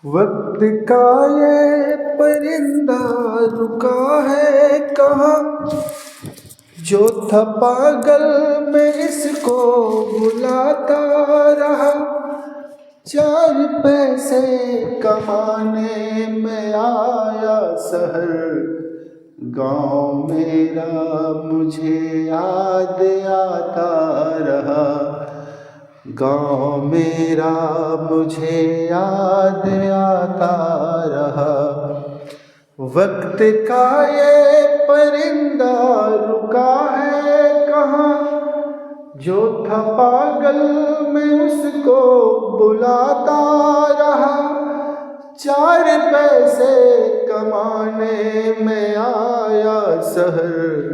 वक्त का ये परिंदा रुका है कहाँ, जो था पागल मैं इसको बुलाता रहा। 4 पैसे कमाने में आया शहर, गाँव मेरा मुझे याद आता रहा। गाँव मेरा मुझे याद आता रहा। वक्त का ये परिंदा रुका है कहाँ, जो था पागल मैं उसको बुलाता रहा। 4 पैसे कमाने में आया शहर,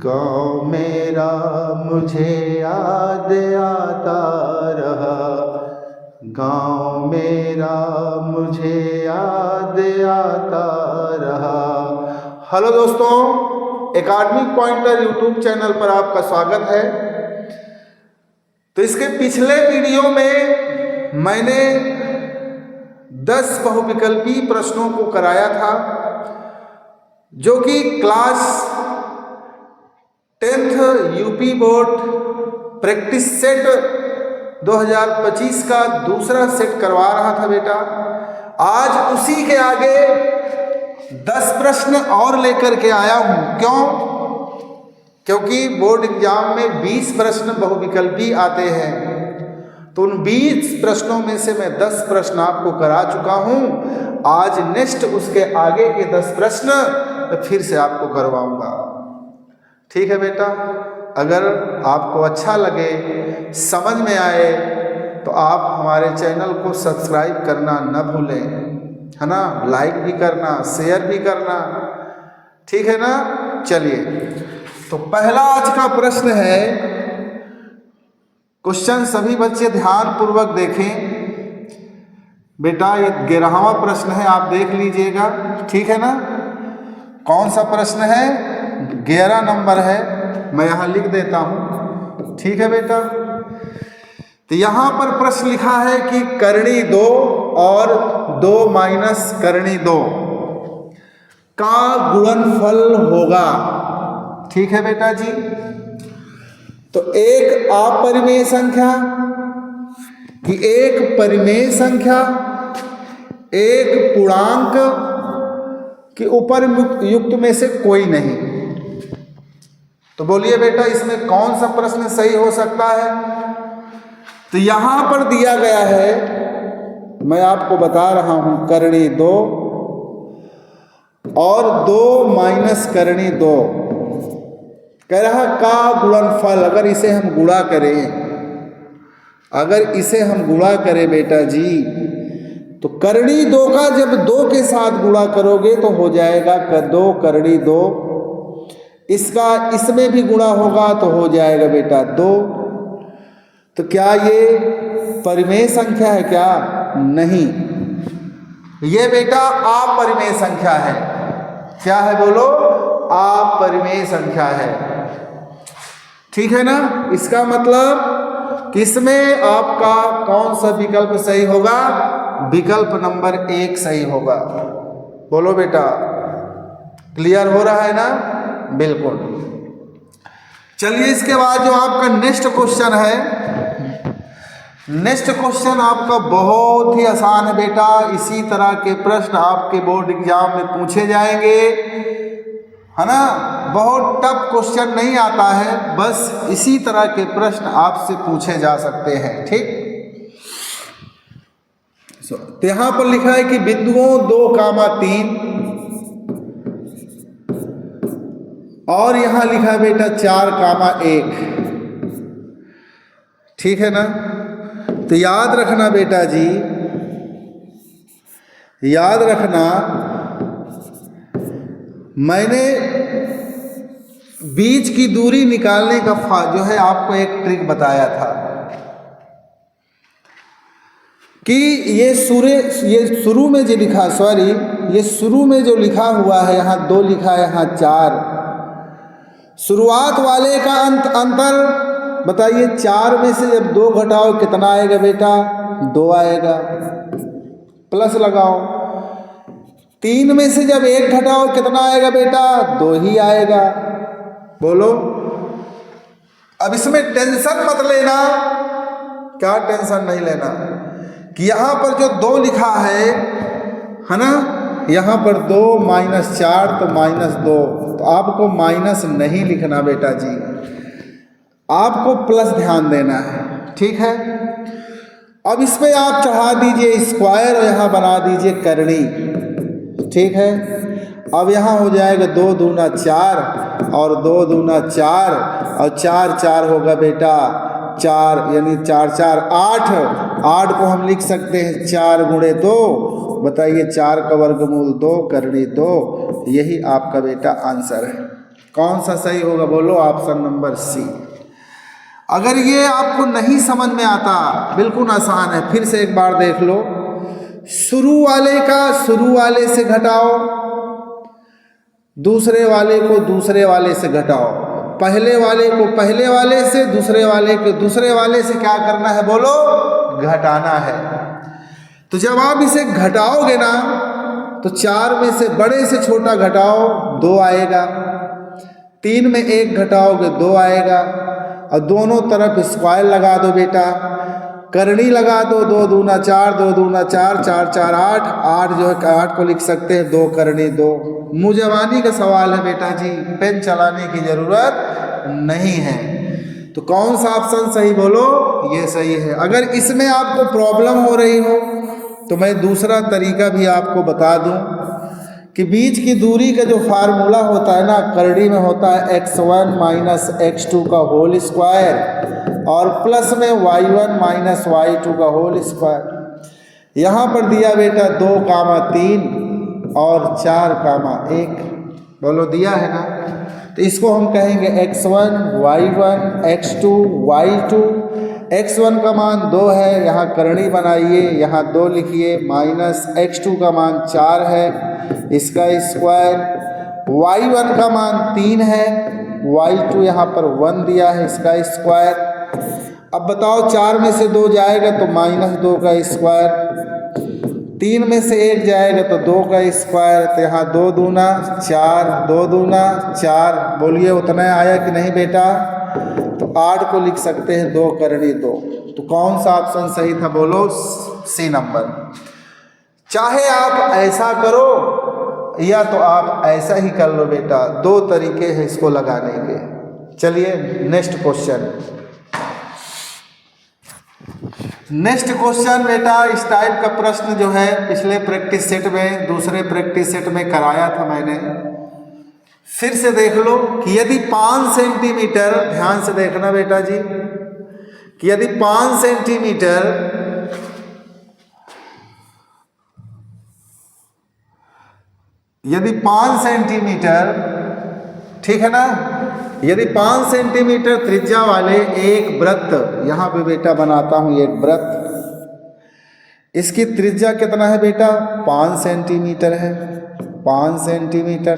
गाँव मेरा मुझे याद आता रहा। गाँव मेरा मुझे याद आता रहा। हेलो दोस्तों, एकेडमिक पॉइंटर यूट्यूब चैनल पर आपका स्वागत है। तो इसके पिछले वीडियो में मैंने 10 बहुविकल्पी प्रश्नों को कराया था, जो कि class 10th UP board practice set 2025 का दूसरा सेट करवा रहा था बेटा। आज उसी के आगे 10 प्रश्न और लेकर के आया हूँ। क्यों? क्योंकि बोर्ड एग्जाम में 20 प्रश्न बहुविकल्पी आते हैं, तो उन 20 प्रश्नों में से मैं 10 प्रश्न आपको करा चुका हूँ। आज नेक्स्ट उसके आगे के 10 प्रश्न फिर से आपको करवाऊंगा। ठीक है बेटा, अगर आपको अच्छा लगे, समझ में आए, तो आप हमारे चैनल को सब्सक्राइब करना न भूलें, है ना। लाइक भी करना, शेयर भी करना, ठीक है ना। चलिए, तो पहला आज का प्रश्न है। क्वेश्चन सभी बच्चे ध्यान पूर्वक देखें बेटा। ये 11वां प्रश्न है, आप देख लीजिएगा, ठीक है ना। कौन सा प्रश्न है? 11 नंबर है, मैं यहाँ लिख देता हूँ, ठीक है बेटा। तो यहाँ पर प्रश्न लिखा है कि करणी 2 और 2 माइनस करणी 2 का गुणनफल होगा, ठीक है बेटा जी। तो एक अपरिमेय संख्या कि एक परिमेय संख्या, एक पूर्णांक कि उपयुक्त में से कोई नहीं। तो बोलिए बेटा, इसमें कौन सा प्रश्न सही हो सकता है? तो यहां पर दिया गया है, मैं आपको बता रहा हूं, करणी 2 और 2 माइनस करणी 2 कह रहा का गुणनफल। अगर इसे हम गुणा करें, अगर इसे हम गुणा करें बेटा जी, तो करणी 2 का जब 2 के साथ गुणा करोगे तो हो जाएगा 2 करणी 2। इसका इसमें भी गुणा होगा तो हो जाएगा बेटा 2। तो क्या ये परिमेय संख्या है? क्या नहीं, ये बेटा अपरिमेय संख्या है। क्या है बोलो? अपरिमेय संख्या है, ठीक है ना। इसका मतलब किसमें आपका कौन सा विकल्प सही होगा? विकल्प नंबर 1 सही होगा। बोलो बेटा, क्लियर हो रहा है ना? बिल्कुल। चलिए, इसके बाद जो आपका नेक्स्ट क्वेश्चन है, नेक्स्ट क्वेश्चन आपका बहुत ही आसान है बेटा। इसी तरह के प्रश्न आपके बोर्ड एग्जाम में पूछे जाएंगे, है ना। बहुत टफ क्वेश्चन नहीं आता है, बस इसी तरह के प्रश्न आपसे पूछे जा सकते हैं, ठीक। तो यहां पर लिखा है कि बिंदुओं 2,3 और यहां लिखा है बेटा 4,1, ठीक है ना। तो याद रखना बेटा जी, याद रखना, मैंने बीच की दूरी निकालने का जो है आपको एक ट्रिक बताया था कि ये शुरू में जो लिखा, ये शुरू में जो लिखा हुआ है, यहाँ 2 लिखा है, यहाँ 4। शुरुआत वाले का अंतर बताइए। 4 में से जब 2 घटाओ कितना आएगा बेटा? 2 आएगा। प्लस लगाओ। 3 में से जब 1 घटाओ कितना आएगा बेटा? 2 ही आएगा। बोलो। अब इसमें टेंशन मत लेना। क्या टेंशन नहीं लेना कि यहां पर जो 2 लिखा है ना, यहां पर 2 -4 तो -2, तो आपको माइनस नहीं लिखना बेटा जी, आपको प्लस ध्यान देना है। ठीक है। अब इस पे आप चढ़ा दीजिए स्क्वायर और यहाँ बना दीजिए करनी। ठीक है। अब यहाँ हो जाएगा 2 दूना 4 और 2 दूना 4 और 4 4 होगा बेटा 4, यानी 4 4 8। 8 को हम लिख सकते हैं 4 गुणे 2। बताइए 4 का वर्गमूल 2 करनी 2। यही आपका बेटा आंसर है। कौन सा सही होगा? बोलो। Option number C. अगर ये आपको नहीं समझ में आता, बिल्कुल आसान है, फिर से एक बार देख लो। शुरू वाले का शुरू वाले से घटाओ, दूसरे वाले को दूसरे वाले से घटाओ, पहले वाले को पहले वाले से, दूसरे वाले को दूसरे वाले से क्या करना है? बोलो। घटाना है। तो जब आप इसे घटाओगे ना, तो 4 में से बड़े से छोटा घटाओ 2 आएगा, 3 में 1 घटाओगे 2 आएगा, और दोनों तरफ स्क्वायर लगा दो बेटा, करनी लगा दो। 2 दूना 4, 2 दूना 4, 4 4 8। 8 जो है 8 को लिख सकते हैं 2 करनी 2। मुंहजबानी का सवाल है बेटा जी, पेन चलाने की जरूरत नहीं है। तो कौन सा ऑप्शन सही? बोलो। ये सही है। अगर इसमें आपको प्रॉब्लम हो रही हो तो मैं दूसरा तरीका भी आपको बता दूं कि बीच की दूरी का जो फार्मूला होता है ना, करड़ी में होता है x1 - x2 का होल स्क्वायर और प्लस में y1 - y2 का होल स्क्वायर। यहाँ पर दिया बेटा 2, 3 और 4, 1। बोलो। दिया है ना? तो इसको हम कहेंगे x1 y1 x2 y2। x1 का मान 2 है, यहाँ करणी बनाइए, यहाँ 2 लिखिए, माइनस x2 का मान 4 है, इसका स्क्वायर। y1 का मान 3 है, y2 यहाँ पर 1 दिया है, इसका स्क्वायर। अब बताओ 4 में से 2 जाएगा तो -2 का स्क्वायर, 3 में से 1 जाएगा तो 2 का स्क्वायर। तो यहाँ 2 दूना 4, 2 दूना 4। बोलिए उतना आया कि नहीं बेटा? तो 8 को लिख सकते हैं 2 करनी 2। तो कौन सा ऑप्शन सही था? बोलो। C number. चाहे आप ऐसा करो या तो आप ऐसा ही कर लो बेटा, 2 तरीके हैं इसको लगाने के। चलिए नेक्स्ट क्वेश्चन। नेक्स्ट क्वेश्चन बेटा, इस टाइप का प्रश्न जो है पिछले प्रैक्टिस सेट में, दूसरे प्रैक्टिस सेट में कराया था मैंने। फिर से देख लो कि यदि 5 सेंटीमीटर, ध्यान से देखना बेटा जी, कि यदि 5 सेंटीमीटर ठीक है ना, यदि 5 सेंटीमीटर त्रिज्या वाले एक वृत्त, यहां पे बेटा बनाता हूं एक वृत्त, इसकी त्रिज्या कितना है बेटा? 5 सेंटीमीटर है। 5 सेंटीमीटर।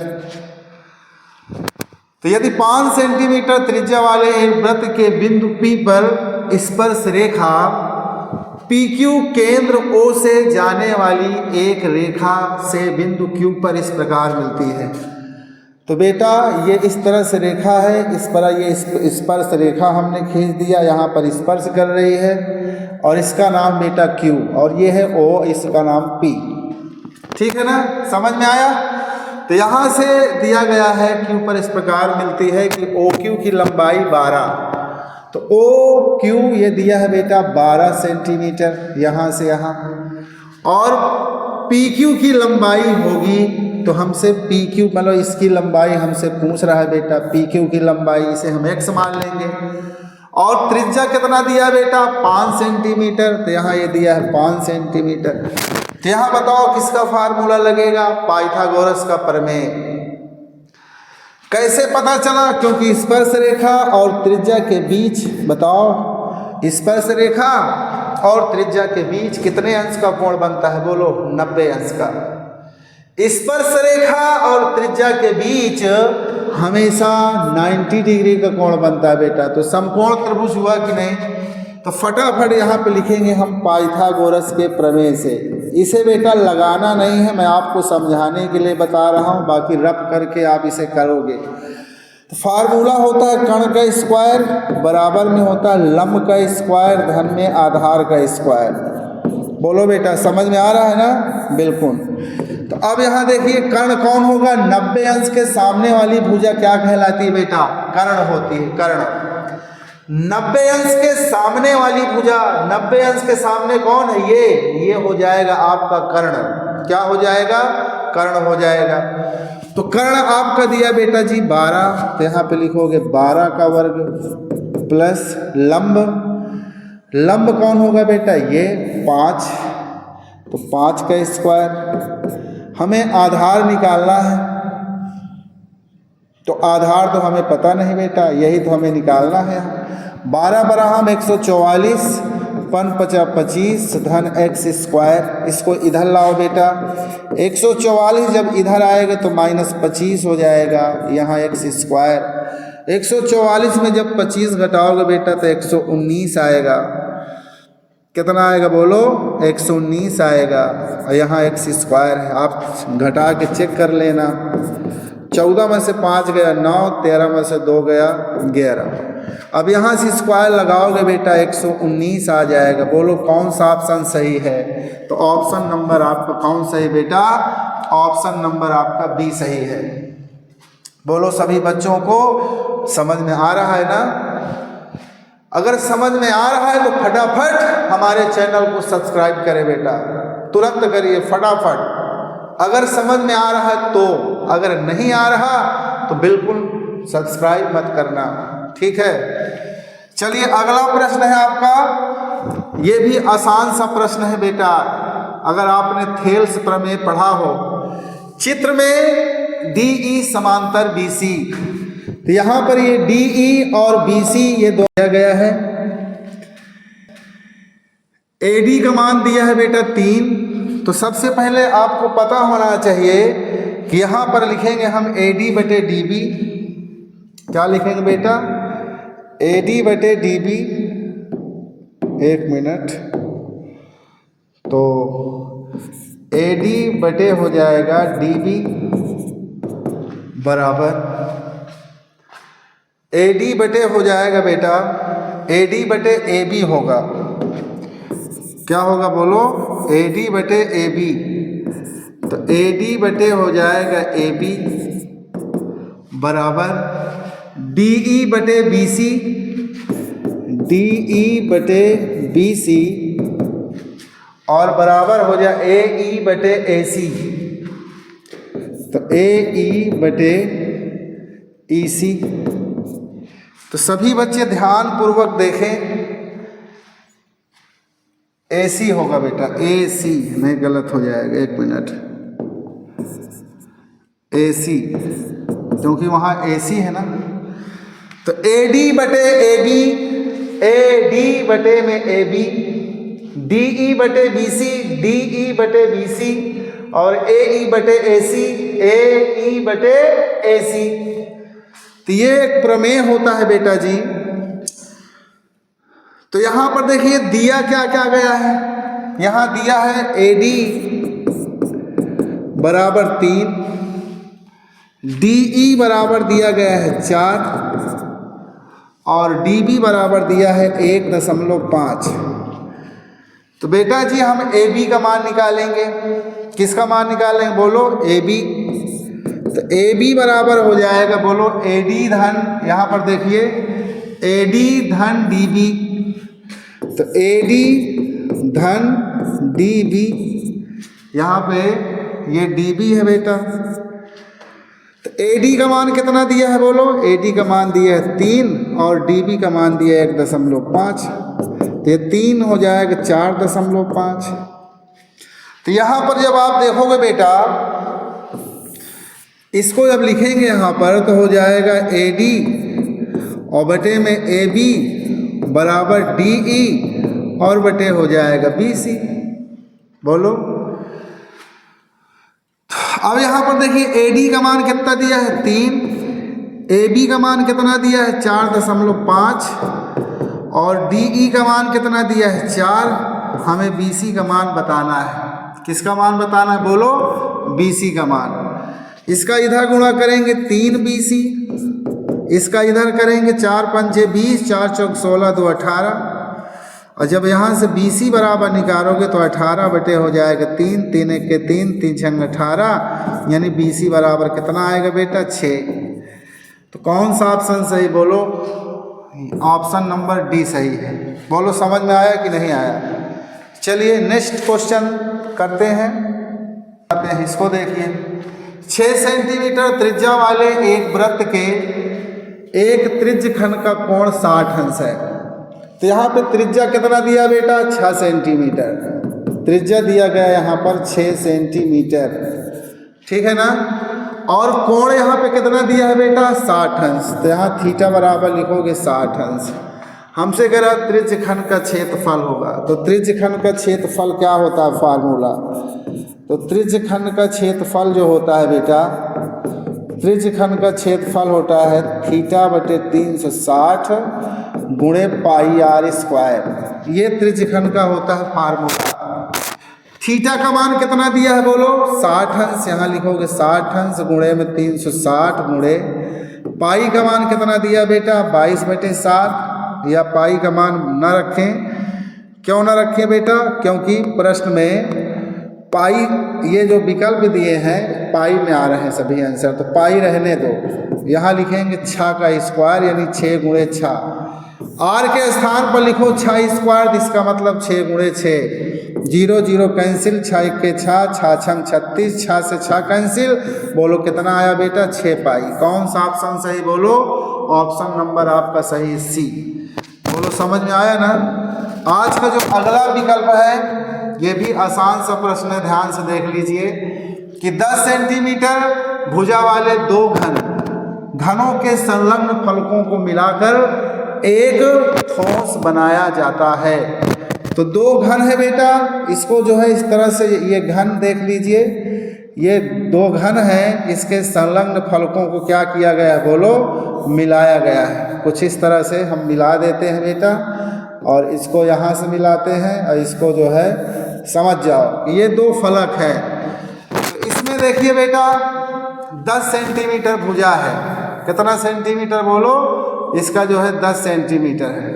तो यदि 5 सेंटीमीटर त्रिज्या वाले एक वृत्त के बिंदु P पर स्पर्श रेखा PQ केंद्र O से जाने वाली एक रेखा से बिंदु Q पर इस प्रकार मिलती है। तो बेटा ये इस तरह से रेखा है, इस पर ये स्पर्श रेखा हमने खींच दिया, यहाँ पर स्पर्श कर रही है और इसका नाम बेटा Q, और ये है O, इसका नाम P। ठीक है ना? समझ में आया? तो यहाँ से दिया गया है Q पर इस प्रकार मिलती है कि OQ की लंबाई 12। तो OQ ये दिया है बेटा 12 सेंटीमीटर यहाँ से यहाँ, और PQ की लंबाई होगी, तो हमसे PQ मतलब इसकी लंबाई हमसे पूछ रहा है बेटा, PQ की लंबाई, इसे हम x मान लेंगे। और त्रिज्या कितना दिया बेटा? 5 सेंटीमीटर। तो यहाँ ये दिया है 5 सेंटीमीटर। तो यहाँ बताओ किसका फार्मूला लगेगा? पाइथागोरस का प्रमेय। कैसे पता चला? क्योंकि स्पर्श रेखा और त्रिज्या के बीच, बताओ स्पर्श रेखा और त्रिज्या के बीच कितने अंश का कोण बनता है? बोलो। 90 अंश का। स्पर्श रेखा और त्रिज्या के बीच हमेशा 90 डिग्री का कोण बनता है बेटा। तो समकोण त्रिभुज हुआ कि नहीं? तो फटाफट यहाँ पे लिखेंगे हम पाइथागोरस के प्रमेय से। इसे बेटा लगाना नहीं है, मैं आपको समझाने के लिए बता रहा हूँ, बाकी रब करके आप इसे करोगे। तो फार्मूला होता है कण का स्क्वायर बराबर में होता है लंब का स्क्वायर धन में आधार का स्क्वायर। बोलो बेटा, समझ में आ रहा है ना? बिल्कुल। तो अब यहाँ देखिए कर्ण कौन होगा? 90 अंश के सामने वाली भुजा क्या कहलाती है बेटा? कर्ण होती है, कर्ण। 90 अंश के सामने वाली भुजा, 90 अंश के सामने कौन है? ये हो जाएगा आपका कर्ण। क्या हो जाएगा? कर्ण हो जाएगा। तो कर्ण आपका दिया बेटा जी 12, तो यहाँ पे लिखोगे 12 का वर्ग प्लस लंब। लंब कौन होगा बेटा? ये 5, तो 5 का स्क्वायर। हमें आधार निकालना है, तो आधार तो हमें पता नहीं बेटा, यही तो हमें निकालना है। 12 बराबर 144 पन 25 धन x स्क्वायर। इसको इधर लाओ बेटा, 144 जब इधर आएगा तो -25 हो जाएगा, यहाँ x स्क्वायर। 144 में जब 25 घटाओगे बेटा तो 119 आएगा। कितना आएगा बोलो? 119 आएगा। और यहाँ x स्क्वायर है, आप घटा के चेक कर लेना। 14 में से 5 गया 9, 13 में से 2 गया 11। अब यहाँ से स्क्वायर लगाओगे बेटा 119 आ जाएगा। बोलो कौन सा ऑप्शन सही है? तो ऑप्शन नंबर आपका कौन सही बेटा? ऑप्शन नंबर आपका बी सही है। बोलो सभी बच्चों को समझ में आ रहा है ना? अगर समझ में आ रहा है तो फटाफट हमारे चैनल को सब्सक्राइब करें बेटा, तुरंत करिए फटाफट। अगर समझ में आ रहा है तो, अगर नहीं आ रहा तो बिल्कुल सब्सक्राइब मत करना, ठीक है? चलिए अगला प्रश्न है आपका, ये भी आसान सा प्रश्न है बेटा। अगर आपने थेल्स प्रमेय पढ़ा हो, चित्र में DE समांतर BC, तो यहाँ पर ये DE और BC ये दो दिया गया है। AD का मान दिया है बेटा 3। तो सबसे पहले आपको पता होना चाहिए कि यहाँ पर लिखेंगे हम AD बटे DB। क्या लिखेंगे बेटा? AD बटे DB। एक मिनट, तो AD बटे हो जाएगा DB बराबर AD बटे हो जाएगा बेटा AD बटे AB होगा। क्या होगा बोलो? AD बटे AB। तो AD बटे हो जाएगा AB बराबर DE बटे BC, DE बटे BC और बराबर हो जाए AE बटे AC। तो AE बटे EC। तो सभी बच्चे ध्यान पूर्वक देखें, AC होगा बेटा, AC नहीं गलत हो जाएगा, एक मिनट, AC क्योंकि वहाँ AC है ना। तो AD बटे AB, AD बटे में AB, DE बटे BC, DE बटे BC और AE बटे AC, AE बटे AC। तो ये एक प्रमेय होता है बेटा जी। तो यहां पर देखिए दिया क्या क्या गया है। यहां दिया है AD बराबर 3, DE बराबर दिया गया है 4 और DB बराबर दिया है 1.5। तो बेटा जी हम AB का मान निकालेंगे। किसका मान निकालेंगे बोलो? AB। तो AB बराबर हो जाएगा बोलो AD धन, यहाँ पर देखिए AD धन DB। तो AD धन DB, यहाँ पे ये DB है बेटा। तो AD का मान कितना दिया है बोलो? AD का मान दिया है 3 और DB का मान दिया है 1.5। तो ये 3 हो जाएगा 4.5। तो यहाँ पर जब आप देखोगे बेटा, इसको जब लिखेंगे यहाँ पर तो हो जाएगा AD और बटे में AB बराबर DE और बटे हो जाएगा BC। बोलो अब यहाँ पर देखिए AD का मान कितना दिया है 3, AB का मान कितना दिया है 4.5 और DE का मान कितना दिया है 4। हमें BC का मान बताना है। किसका मान बताना है बोलो, BC का मान। इसका इधर गुणा करेंगे 3BC, इसका इधर करेंगे 4 पंचे 20, 4 चौक 16, 2 18, और जब यहाँ से BC बराबर निकालोगे तो 18 बटे हो जाएगा 3, 3 1 के 3, 3 छंग 18, यानी BC बराबर कितना आएगा बेटा 6। तो कौन सा ऑप्शन सही बोलो, ऑप्शन नंबर डी सही है। बोलो समझ में आया कि नहीं आया। चलिए नेक्स्ट क्वेश्चन करते हैं, इसको देखिए। 6 सेंटीमीटर त्रिज्या वाले एक वृत्त के एक त्रिज्य खंड का कोण 60 अंश है। तो यहाँ पे त्रिज्या कितना दिया बेटा, 6 सेंटीमीटर त्रिज्या दिया गया यहाँ पर 6 सेंटीमीटर, ठीक है ना। और कोण यहाँ पे कितना दिया है बेटा, 60 अंश। तो यहाँ थीटा बराबर लिखोगे 60 अंश। हमसे कह रहा त्रिज्य खंड का क्षेत्रफल होगा, तो त्रिज्य खंड का क्षेत्रफल क्या होता है फार्मूला, तो त्रिज्य खंड का क्षेत्रफल जो होता है बेटा, त्रिज्य खंड का क्षेत्रफल होता है थीटा बटे 360 गुणे पाई r स्क्वायर। ये त्रिज्य खंड का होता है फार्मूला। थीटा का मान कितना दिया है बोलो, 60 अंश। यहाँ लिखोगे 60 अंश गुणे में 360 गुणे पाई का मान कितना दिया बेटा, 22/7। या पाई का मान न रखें, क्यों ना रखें बेटा, क्योंकि प्रश्न में पाई ये जो विकल्प दिए हैं पाई में आ रहे हैं सभी आंसर, तो पाई रहने दो। यहाँ लिखेंगे 6 का स्क्वायर यानी 6 गुणे 6। आर के स्थान पर लिखो 6 स्क्वायर, इसका मतलब 6 गुणे 6। 0 0 कैंसिल, 6 1 6, 6 6 36, 6 से 6 कैंसिल। बोलो कितना आया बेटा, 6 पाई। कौन सा ऑप्शन सही बोलो, ऑप्शन नंबर आपका सही C। बोलो समझ में आया ना। आज का जो अगला विकल्प है ये भी आसान सा प्रश्न है, ध्यान से देख लीजिए कि 10 सेंटीमीटर भुजा वाले 2 घनों के संलग्न फलकों को मिलाकर एक ठोस बनाया जाता है। तो 2 घन है बेटा, इसको जो है इस तरह से ये घन देख लीजिए, ये 2 घन हैं, इसके संलग्न फलकों को क्या किया गया है बोलो, मिलाया गया है। कुछ इस तरह से हम मिला देते हैं बेटा, और इसको यहाँ से मिलाते हैं, और इसको जो है समझ जाओ ये 2 फलक है। तो इसमें देखिए बेटा 10 सेंटीमीटर भुजा है, कितना सेंटीमीटर बोलो, इसका जो है 10 सेंटीमीटर है।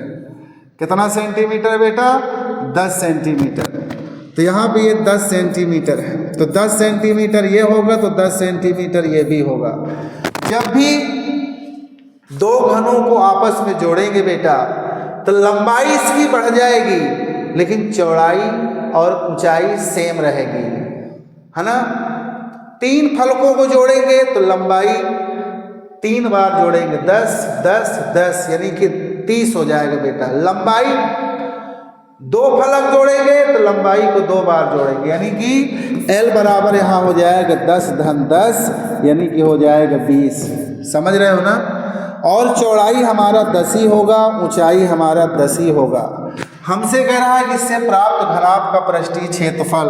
कितना सेंटीमीटर बेटा, 10 सेंटीमीटर। तो यहाँ पे ये 10 सेंटीमीटर है, तो 10 सेंटीमीटर ये होगा तो 10 सेंटीमीटर ये भी होगा। जब भी 2 घनों को आपस में जोड़ेंगे बेटा तो लंबाई इसकी बढ़ जाएगी, लेकिन चौड़ाई और ऊंचाई सेम रहेगी, है ना। 3 फलकों को जोड़ेंगे तो लंबाई 3 बार जोड़ेंगे, 10 10 10 यानी कि 30 हो जाएगा बेटा। लंबाई 2 फलक जोड़ेंगे तो लंबाई को 2 बार जोड़ेंगे, यानी कि L बराबर यहाँ हो जाएगा 10 धन 10 यानी कि हो जाएगा 20। समझ रहे हो ना। और चौड़ाई हमारा 10 ही होगा, ऊंचाई हमारा 10 ही होगा। हमसे कह रहा है कि इससे प्राप्त घनाभ का पृष्ठीय क्षेत्रफल,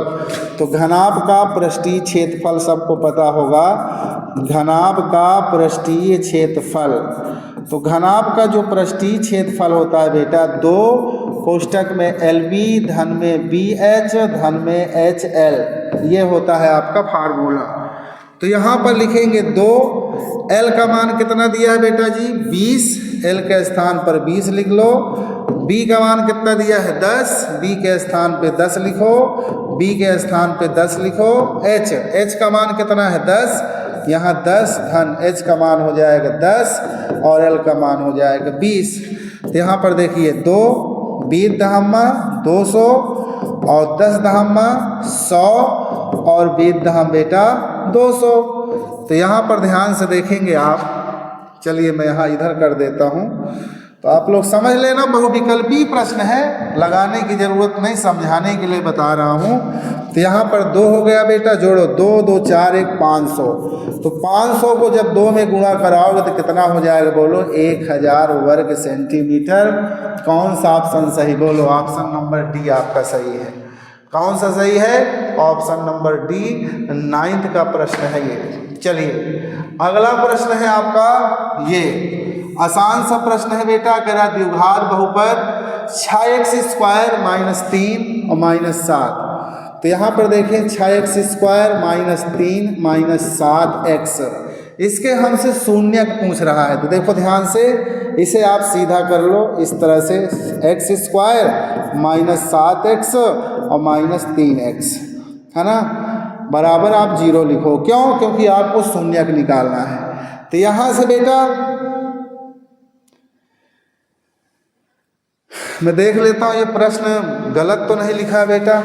तो घनाभ का पृष्ठीय क्षेत्रफल सबको पता होगा, घनाभ का पृष्ठीय क्षेत्रफल। तो घनाभ का जो पृष्ठीय क्षेत्रफल होता है बेटा 2 कोष्ठक में LB धन में BH धन में HL, ये होता है आपका फार्मूला। तो यहाँ पर लिखेंगे 2, L का मान कितना दिया है बेटा जी 20, L के स्थान पर 20 लिख लो। B का मान कितना दिया है 10, B के स्थान पे 10 लिखो, B के स्थान पे 10 लिखो। H का मान कितना है 10, यहाँ 10 धन H का मान हो जाएगा 10 और L का मान हो जाएगा 20। तो यहाँ पर देखिए 2 20 दहम्मा 200 और 10 दहम्मा 100 और 20 दहम बेटा 200। तो यहाँ पर ध्यान से देखेंगे आप, चलिए मैं यहाँ इधर कर देता हूँ, तो आप लोग समझ लेना, बहुविकल्पी प्रश्न है, लगाने की ज़रूरत नहीं, समझाने के लिए बता रहा हूँ। तो यहाँ पर 2 हो गया बेटा, जोड़ो 2 2 4 1 500। तो 500 को जब 2 में गुणा कराओगे तो कितना हो जाएगा बोलो, 1000 वर्ग सेंटीमीटर। कौन सा ऑप्शन सही बोलो, ऑप्शन नंबर डी आपका सही है। कौन सा सही है, ऑप्शन नंबर डी, 9th का प्रश्न है ये। चलिए अगला प्रश्न है आपका, ये आसान सा प्रश्न है बेटा, कह रहा द्विघात बहुपद 6x² -3 और -7। तो यहाँ पर देखें 6x² माइनस 3 माइनस 7x, इसके हमसे शून्य पूछ रहा है। तो देखो ध्यान से, इसे आप सीधा कर लो इस तरह से, x² माइनस 7x और माइनस 3x, है ना, बराबर आप 0 लिखो। क्यों? क्योंकि आपको शून्यक निकालना है। तो यहाँ से बेटा मैं देख लेता हूँ ये प्रश्न गलत तो नहीं लिखा है बेटा।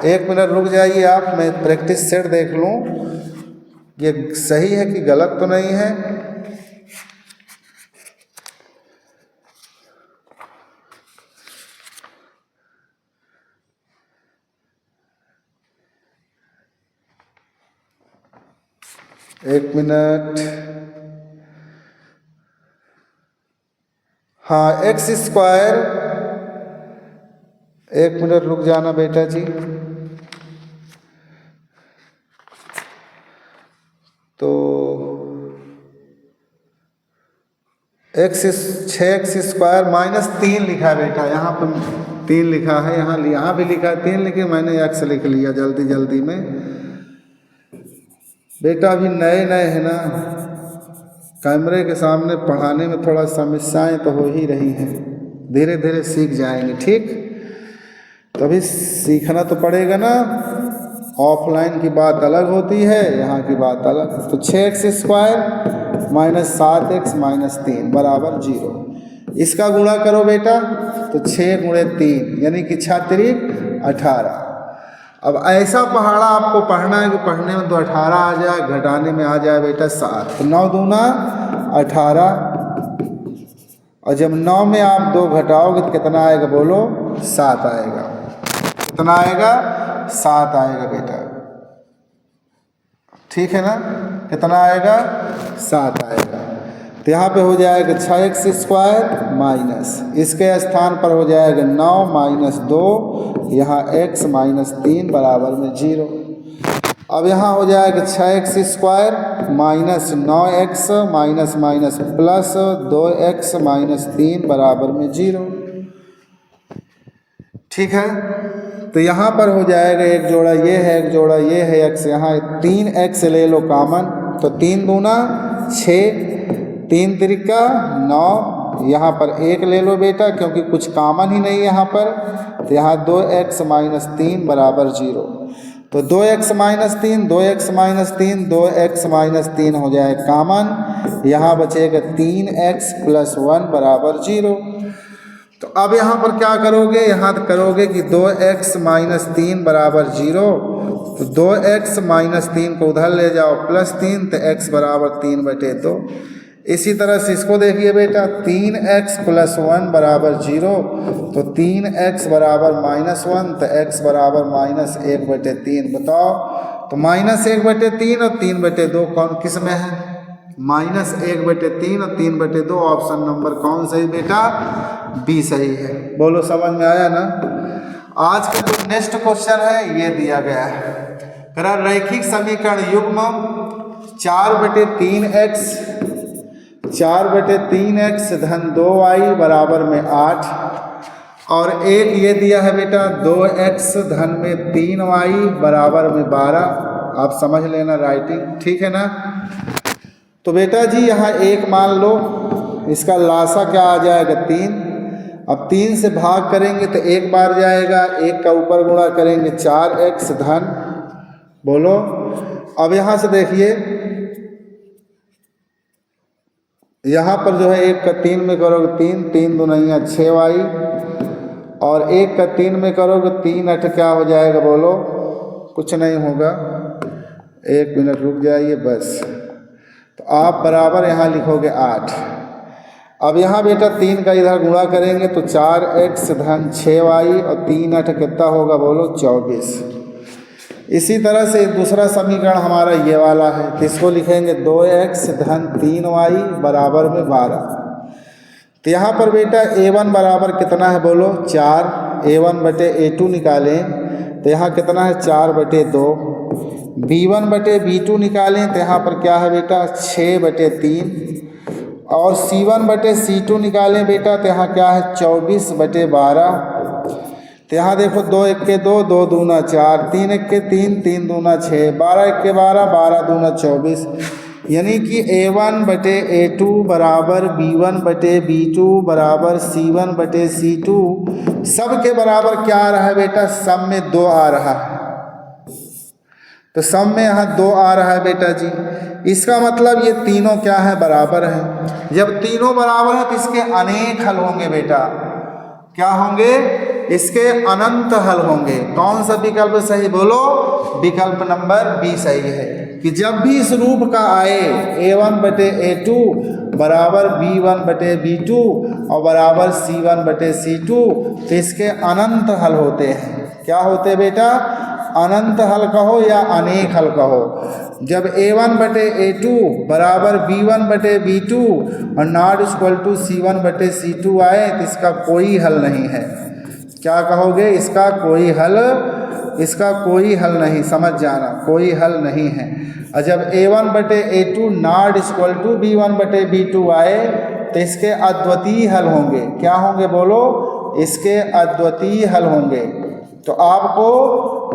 1 मिनट रुक जाइए आप, मैं प्रैक्टिस सेट देख लूँ ये सही है कि गलत तो नहीं है। एक मिनट, हाँ x², 1 मिनट रुक जाना बेटा जी। तो 6x² माइनस 3 लिखा है बेटा, यहाँ पर 3 लिखा है, यहाँ भी लिखा है 3, लेकिन मैंने x लिख लिया जल्दी जल्दी में। बेटा अभी नए नए है ना, कैमरे के सामने पढ़ाने में थोड़ा समस्याएं तो हो ही रही हैं, धीरे धीरे सीख जाएंगे, ठीक। तभी सीखना तो पड़ेगा ना, ऑफलाइन की बात अलग होती है, यहाँ की बात अलग। तो 6x² माइनस 7x माइनस 3 बराबर 0। इसका गुणा करो बेटा, तो 6 गुणे 3 यानी कि 6 तिरिक 18। अब ऐसा पहाड़ा आपको पढ़ना है कि पढ़ने में तो 18 आ जाए, घटाने में आ जाए बेटा 7। तो 9 दूना 18, और जब 9 में आप 2 घटाओगे तो कितना आएगा बोलो? 7 आएगा। कितना आएगा? 7 आएगा बेटा, ठीक है ना। कितना आएगा? 7 आएगा। तो यहाँ पे हो जाएगा 6x² माइनस, इसके स्थान पर हो जाएगा 9 माइनस 2, यहाँ x माइनस 3 बराबर में 0। अब यहाँ हो जाएगा 6x² minus 9x minus minus plus 2x minus 3 बराबर में 0, ठीक है। तो यहाँ पर हो जाएगा एक जोड़ा ये है, एक जोड़ा ये है, x यहाँ 3x ले लो कॉमन, तो 3 दूना 6, 3 तिरिका 9, यहाँ पर 1 ले लो बेटा क्योंकि कुछ कॉमन ही नहीं यहाँ पर। तो यहाँ 2x माइनस 3 बराबर 0। तो 2x minus 3, 2x minus 3, 2x minus 3 हो जाए कॉमन, यहाँ बचेगा 3x प्लस 1 बराबर 0। तो अब यहाँ पर क्या करोगे? यहाँ करोगे कि 2x माइनस 3 बराबर 0, तो 2x माइनस 3 को उधर ले जाओ प्लस 3, तो x बराबर 3/2। इसी तरह से इसको देखिए बेटा, 3x प्लस 1 बराबर 0, तो 3x बराबर माइनस 1, तो x बराबर माइनस 1/3। बताओ, तो माइनस 1/3 और 3/2 कौन किस में है? माइनस 1/3 और 3/2, ऑप्शन नंबर कौन सही बेटा? बी सही है। बोलो समझ में आया ना। आज का जो नेक्स्ट क्वेश्चन है ये दिया गया है, करा रैखिक समीकरण युग्म 4/3x 4/3x धन 2y बराबर में 8, और एक ये दिया है बेटा 2x धन में 3y बराबर में 12। आप समझ लेना राइटिंग, ठीक है ना। तो बेटा जी यहाँ 1 मान लो, इसका लासा क्या आ जाएगा? 3। अब 3 से भाग करेंगे तो 1 बार जाएगा, 1 का ऊपर गुणा करेंगे 4x धन, बोलो। अब यहाँ से देखिए, यहाँ पर जो है 1 का 3 में करोगे 3, 3 दूना 6y, और 1 का 3 में करोगे 3 8 क्या हो जाएगा बोलो? कुछ नहीं होगा, 1 मिनट रुक जाइए बस। तो आप बराबर यहाँ लिखोगे 8। अब यहाँ बेटा 3 का इधर गुणा करेंगे तो 4x धन 6y, और 3 8 कितना होगा बोलो? 24। इसी तरह से दूसरा समीकरण हमारा ये वाला है, तो इसको लिखेंगे 2x धन 3y बराबर में 12। तो यहाँ पर बेटा a1 बराबर कितना है बोलो? 4। a1/a2 निकालें तो यहाँ कितना है? 4/2। b1/b2 निकालें तो यहाँ पर क्या है बेटा? 6/3। और c1/c2 निकालें बेटा तो यहाँ क्या है? 24/12। तो यहाँ देखो 2 1 2, 2 दूना 4, 3 1 3, 3 दूना 6, 12 1 12, 12 दूना 24, यानी कि A1 बटे A2 बराबर B1 बटे B2 बराबर C1 बटे C2, सब के बराबर क्या आ रहा है बेटा, सब में 2 आ रहा है। तो सब में यहाँ 2 आ रहा है बेटा जी। इसका मतलब ये तीनों क्या है, बराबर है। जब तीनों बराबर है तो इसके अनेक हल होंगे बेटा। क्या होंगे, इसके अनंत हल होंगे। कौन सा विकल्प सही, बोलो। विकल्प नंबर बी सही है कि जब भी इस रूप का आए A1 बटे A2 बराबर B1 बटे B2 और बराबर C1 बटे C2, तो इसके अनंत हल होते हैं। क्या होते बेटा, अनंत हल कहो या अनेक हल कहो। जब A1 बटे A2 बराबर B1 बटे B2 और नॉट इक्वल टू C1 बटे C2 आए तो इसका कोई हल नहीं है। क्या कहोगे, इसका कोई हल नहीं, समझ जाना, कोई हल नहीं है। और जब A1 बटे A2 not equal to B1 बटे B2 आए तो इसके अद्वितीय हल होंगे। क्या होंगे बोलो, इसके अद्वितीय हल होंगे। तो आपको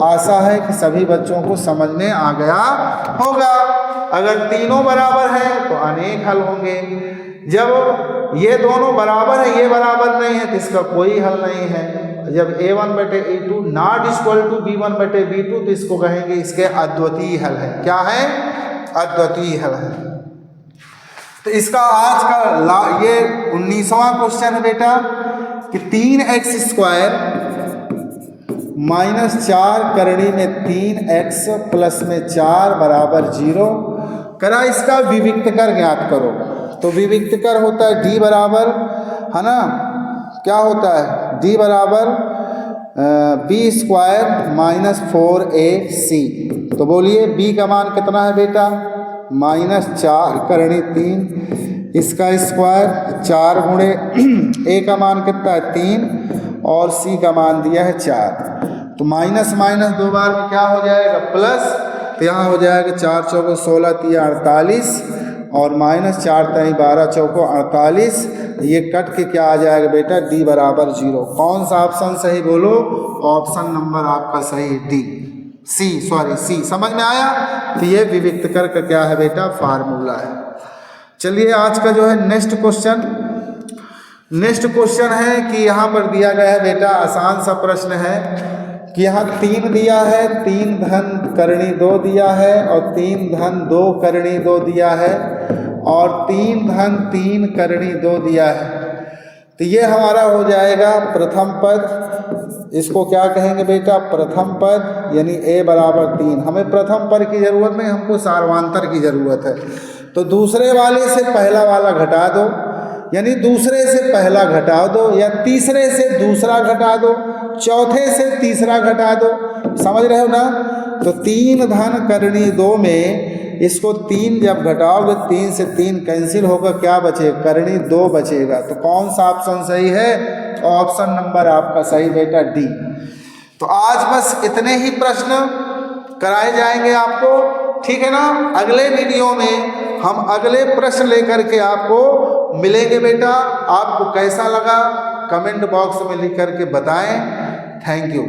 आशा है कि सभी बच्चों को समझ में आ गया होगा। अगर तीनों बराबर हैं तो अनेक हल होंगे। जब ये दोनों बराबर है, ये बराबर नहीं है, तो इसका कोई हल नहीं है। जब A1 बटे A2 not equal to B1 बटे B2 तो इसको कहेंगे इसके अद्वितीय हल है। क्या है, अद्वितीय हल है। तो इसका आज का ये 19वां क्वेश्चन है बेटा कि 3x स्क्वायर माइनस 4 करणी में 3x प्लस में 4 बराबर 0 करा, इसका विविक्त कर ज्ञात करो। तो विविक्त कर होता है d बराबर, है ना, क्या होता है, d बराबर b स्क्वायर माइनस 4ac। तो बोलिए b का मान कितना है बेटा, माइनस 4 करणी 3, इसका स्क्वायर 4 गुणे a का मान कितना है 3 और c का मान दिया है 4। तो माइनस माइनस 2 बार में क्या हो जाएगा, प्लस। तो यहाँ हो जाएगा 4 चौको 16 तिया 48 और माइनस 4 तई 12 चौको 48। ये कट के क्या आ जाएगा बेटा, d बराबर 0। कौन सा ऑप्शन सही बोलो, ऑप्शन नंबर आपका सही डी, सी। समझ में आया। तो ये विविक्त कर का क्या है बेटा, फार्मूला है। चलिए आज का जो है नेक्स्ट क्वेश्चन है कि यहाँ पर दिया गया है बेटा, आसान सा प्रश्न है कि यहाँ 3 दिया है, 3 धन करणी 2 दिया है और 3 धन 2 करणी 2 दिया है और 3 धन 3 करणी 2 दिया है। तो ये हमारा हो जाएगा प्रथम पद। इसको क्या कहेंगे बेटा, प्रथम पद, यानी a बराबर 3। हमें प्रथम पद की जरूरत नहीं, हमको सार्वांतर की जरूरत है। तो दूसरे वाले से पहला वाला घटा दो, यानी दूसरे से पहला घटा दो, या तीसरे से दूसरा घटा दो, चौथे से तीसरा घटा दो। समझ रहे हो ना। तो 3 धन करणी 2 में इसको 3 जब घटाओगे 3 से 3 कैंसिल होगा, क्या बचेगा, करणी 2 बचेगा। तो कौन सा ऑप्शन सही है, ऑप्शन नंबर आपका सही बेटा डी। तो आज बस इतने ही प्रश्न कराए जाएंगे आपको, ठीक है ना। अगले वीडियो में हम अगले प्रश्न लेकर के आपको मिलेंगे बेटा। आपको कैसा लगा कमेंट बॉक्स में लिख करके बताएं। Thank you.